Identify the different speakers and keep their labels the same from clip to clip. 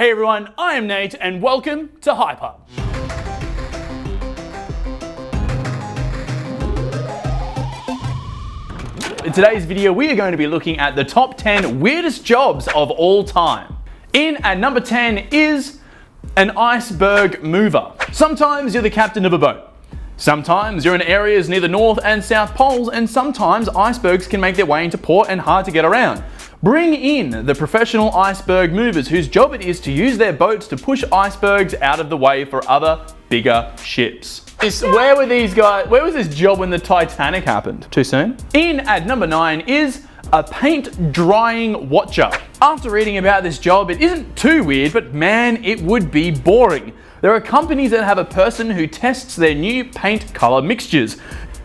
Speaker 1: Hey everyone, I am Nate and welcome to Hyper. In today's video, we are going to be looking at the top 10 weirdest jobs of all time. In at number 10 is an iceberg mover. Sometimes you're the captain of a boat. Sometimes you're in areas near the North and South Poles, and sometimes icebergs can make their way into port and hard to get around. Bring in the professional iceberg movers whose job it is to use their boats to push icebergs out of the way for other bigger ships. Where were these guys? Where was this job when the Titanic happened? Too soon? In at number 9 is a paint drying watcher. After reading about this job, it isn't too weird, but man, it would be boring. There are companies that have a person who tests their new paint color mixtures.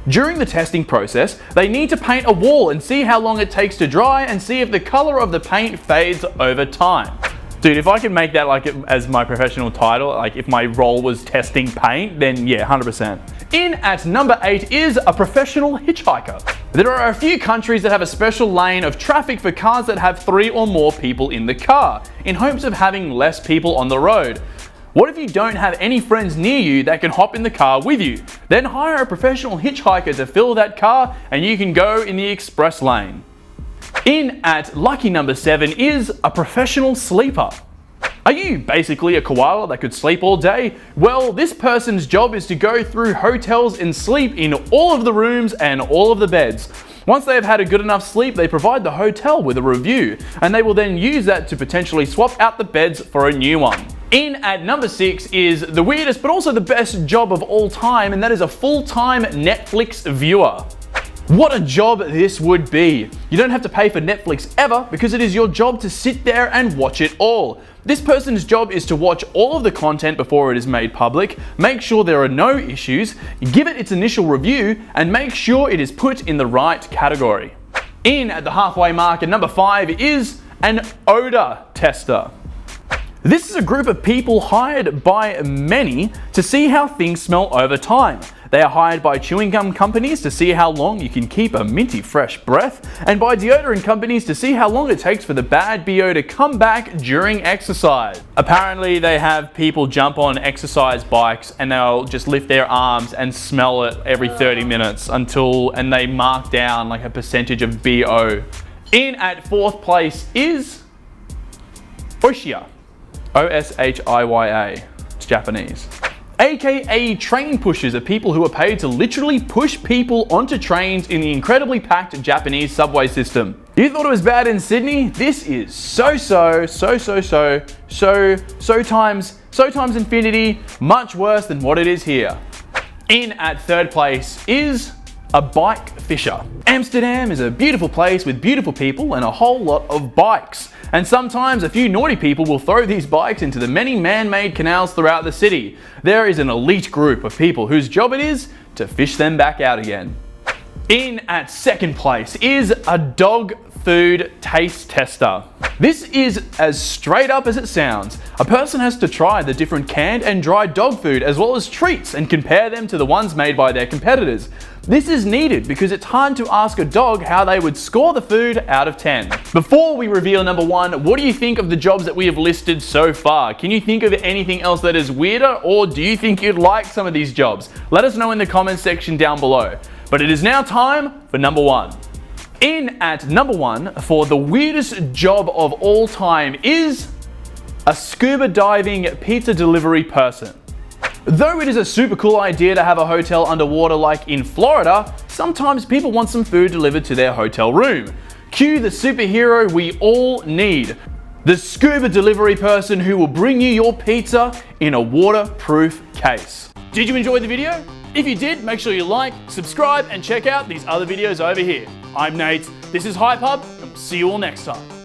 Speaker 1: During the testing process, they need to paint a wall and see how long it takes to dry and see if the color of the paint fades over time. Dude, if I could make that as my professional title, like if my role was testing paint, then yeah, 100%. In at number 8 is a professional hitchhiker. There are a few countries that have a special lane of traffic for cars that have 3 or more people in the car, in hopes of having less people on the road. What if you don't have any friends near you that can hop in the car with you? Then hire a professional hitchhiker to fill that car and you can go in the express lane. In at lucky number 7 is a professional sleeper. Are you basically a koala that could sleep all day? Well, this person's job is to go through hotels and sleep in all of the rooms and all of the beds. Once they have had a good enough sleep, they provide the hotel with a review, and they will then use that to potentially swap out the beds for a new one. In at number 6 is the weirdest but also the best job of all time, and that is a full-time Netflix viewer. What a job this would be. You don't have to pay for Netflix ever because it is your job to sit there and watch it all. This person's job is to watch all of the content before it is made public, make sure there are no issues, give it its initial review, and make sure it is put in the right category. In at the halfway mark at number 5 is an odor tester. This is a group of people hired by many to see how things smell over time. They are hired by chewing gum companies to see how long you can keep a minty fresh breath, and by deodorant companies to see how long it takes for the bad BO to come back during exercise. Apparently they have people jump on exercise bikes and they'll just lift their arms and smell it every 30 minutes and they mark down like a percentage of BO. In at 4th place is Oshiya. O-S-H-I-Y-A. It's Japanese. AKA train pushers are people who are paid to literally push people onto trains in the incredibly packed Japanese subway system. You thought it was bad in Sydney? This is so times infinity, much worse than what it is here. In at 3rd place is a bike fisher. Amsterdam is a beautiful place with beautiful people and a whole lot of bikes. And sometimes a few naughty people will throw these bikes into the many man-made canals throughout the city. There is an elite group of people whose job it is to fish them back out again. In at 2nd place is a dog food taste tester. This is as straight up as it sounds. A person has to try the different canned and dried dog food as well as treats and compare them to the ones made by their competitors. This is needed because it's hard to ask a dog how they would score the food out of 10. Before we reveal number 1, what do you think of the jobs that we have listed so far? Can you think of anything else that is weirder, or do you think you'd like some of these jobs? Let us know in the comments section down below. But it is now time for number 1. In at number 1 for the weirdest job of all time is a scuba diving pizza delivery person. Though it is a super cool idea to have a hotel underwater like in Florida, sometimes people want some food delivered to their hotel room. Cue the superhero we all need. The scuba delivery person who will bring you your pizza in a waterproof case. Did you enjoy the video? If you did, make sure you like, subscribe, and check out these other videos over here. I'm Nate, this is Hype Hub, and we'll see you all next time.